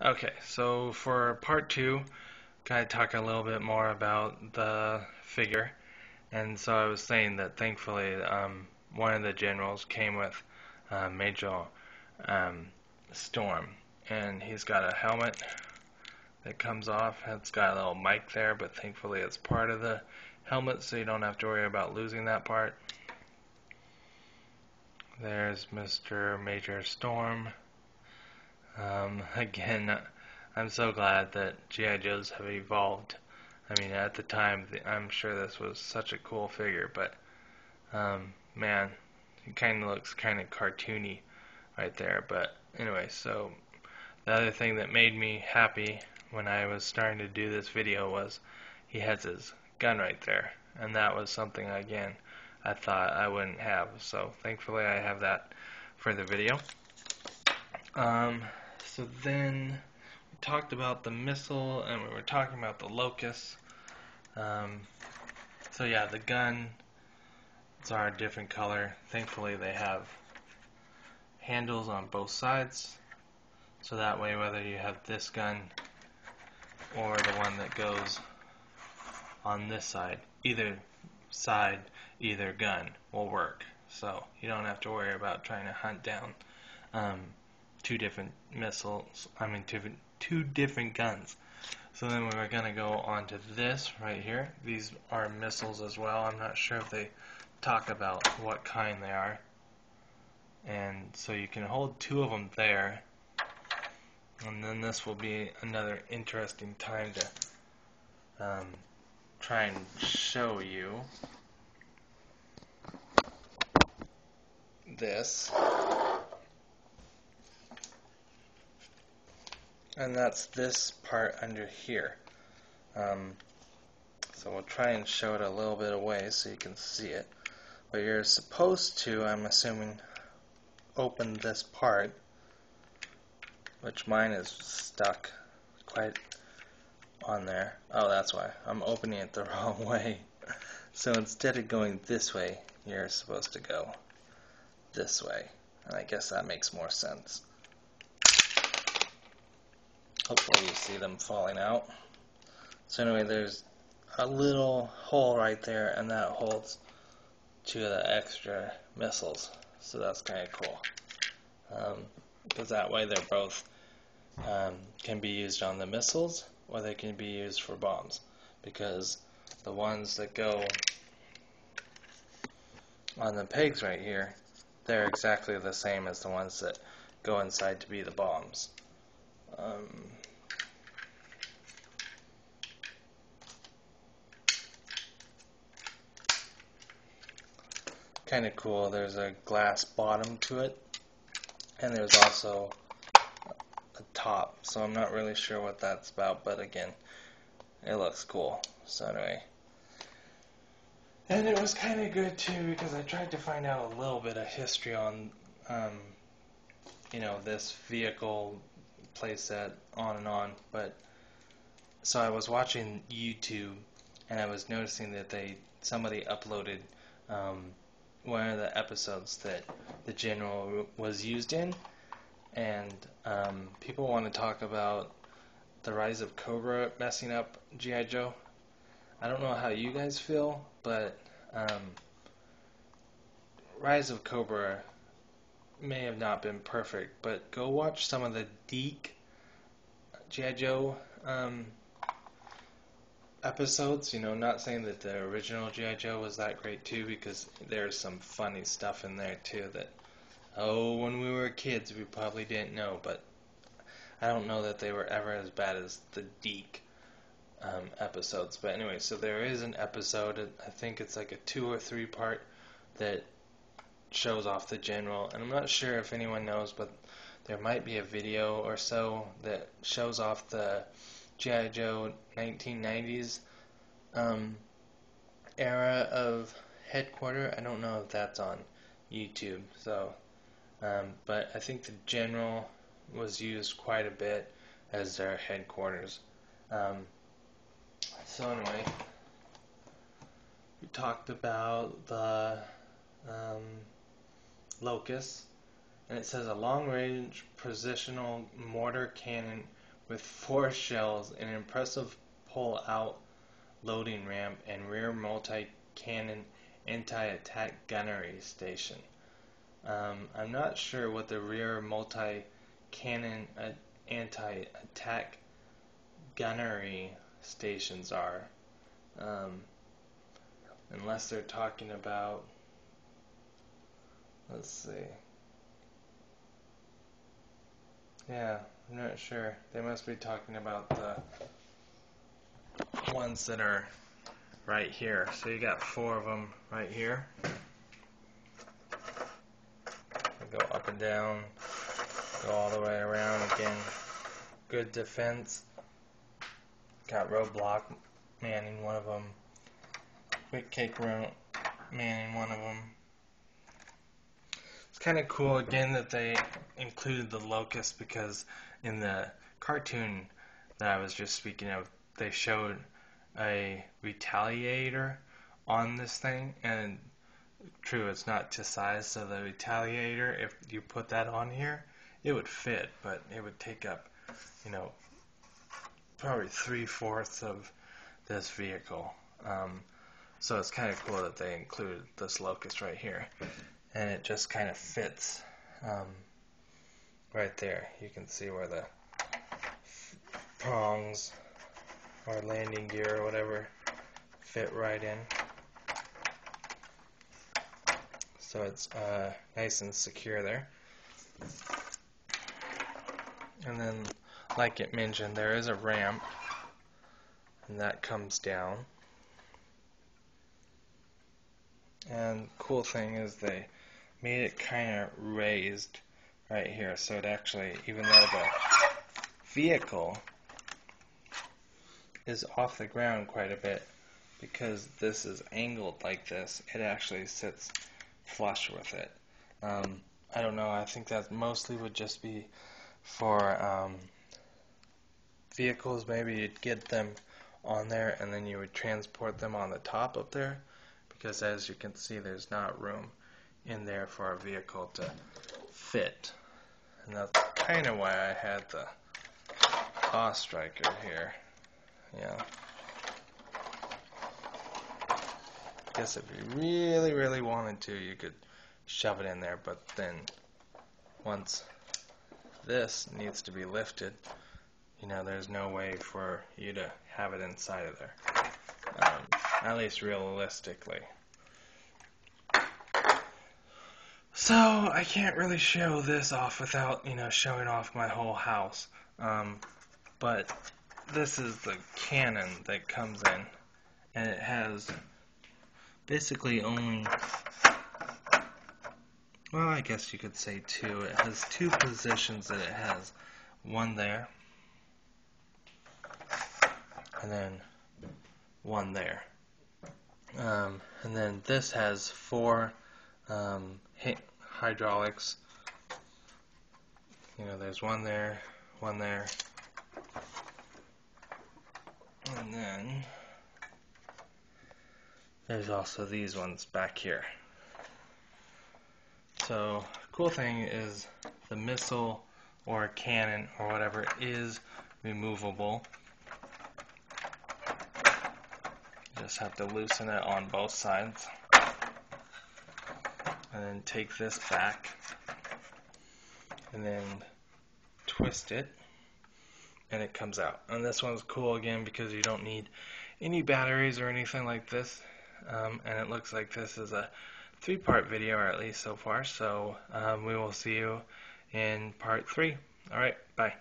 Okay, so for part two, kind of talk a little bit more about the figure. And so I was saying that thankfully, one of the generals came with Major um, Storm, and he's got a helmet that comes off. It's got a little mic there, but thankfully it's part of the helmet, so you don't have to worry about losing that part. There's Mr. Major Storm. Again, I'm so glad that G.I. Joes have evolved. I mean, at the time, I'm sure this was such a cool figure, but man, it kind of looks kind of cartoony right there. But anyway, so the other thing that made me happy when I was starting to do this video was he has his gun right there, and that was something, again, I thought I wouldn't have. So thankfully I have that for the video. So then we talked about the missile, and we were talking about the Locust. So yeah, the gun, it's our different color. Thankfully they have handles on both sides, so that way whether you have this gun or the one that goes on this side, either gun will work. So you don't have to worry about trying to hunt down two different two different guns. So then we're going to go on to this right here. These are missiles as well. I'm not sure if they talk about what kind they are. And so you can hold two of them there. And then this will be another interesting time to try and show you this. And that's this part under here. So we'll try and show it a little bit away so you can see it. But you're supposed to, I'm assuming, open this part, which mine is stuck quite on there. Oh, that's why. I'm opening it the wrong way. So instead of going this way, you're supposed to go this way. And I guess that makes more sense. Hopefully you see them falling out. So anyway, there's a little hole right there, and that holds two of the extra missiles. So that's kind of cool. Because that way they're both can be used on the missiles, or they can be used for bombs. Because the ones that go on the pegs right here, they're exactly the same as the ones that go inside to be the bombs. Kind of cool. There's a glass bottom to it, and there's also a top. So I'm not really sure what that's about, but again, it looks cool. So anyway, and it was kind of good too because I tried to find out a little bit of history on, this vehicle playset, on and on. But so I was watching YouTube, and I was noticing that somebody uploaded one of the episodes that the General was used in, and people want to talk about the rise of Cobra messing up G.I. Joe. I don't know how you guys feel, but Rise of Cobra may have not been perfect, but go watch some of the Deke G.I. Joe episodes. Not saying that the original G.I. Joe was that great too, because there's some funny stuff in there too that, when we were kids we probably didn't know, but I don't know that they were ever as bad as the Deke episodes. But anyway, so there is an episode, I think it's like a 2 or 3 part, that shows off the General, and I'm not sure if anyone knows, but there might be a video or so that shows off the G.I. Joe 1990s era of headquarters. I don't know if that's on YouTube, so but I think the General was used quite a bit as their headquarters. So anyway, we talked about the Locust, and it says a long-range positional mortar cannon with 4 shells, an impressive pull-out loading ramp, and rear multi-cannon anti-attack gunnery station. I'm not sure what the rear multi-cannon anti-attack gunnery stations are, unless they're talking about, let's see, yeah, I'm not sure. They must be talking about the ones that are right here. So you got 4 of them right here. Go up and down, go all the way around again. Good defense. Got roadblock manning one of them. Quick cake manning one of them. It's kind of cool again that they included the Locust, because in the cartoon that I was just speaking of, they showed a retaliator on this thing, and true, it's not to size, so the retaliator, if you put that on here, it would fit, but it would take up, probably 3/4 of this vehicle. So it's kind of cool that they included this Locust right here, and it just kind of fits right there. You can see where the prongs or landing gear or whatever fit right in. So it's nice and secure there. And then, like it mentioned, there is a ramp, and that comes down. And cool thing is they made it kind of raised right here, so it actually, even though the vehicle is off the ground quite a bit, because this is angled like this, it actually sits flush with it. I don't know, I think that mostly would just be for vehicles. Maybe you'd get them on there and then you would transport them on the top up there, because as you can see, there's not room in there for a vehicle to fit. And that's kind of why I had the Boss Striker here. Yeah. I guess if you really, really wanted to, you could shove it in there, but then once this needs to be lifted, there's no way for you to have it inside of there, at least realistically. So I can't really show this off without, showing off my whole house. But this is the cannon that comes in, and it has basically only, well, I guess you could say 2. It has 2 positions that it has. One there, and then one there. And then this has 4 hydraulics. There's one there, and then there's also these ones back here. So, cool thing is the missile or cannon or whatever is removable. You just have to loosen it on both sides, and then take this back, and then twist it, and it comes out. And this one's cool again because you don't need any batteries or anything like this. And it looks like this is a 3-part video, or at least so far. So we will see you in part 3. Alright, bye.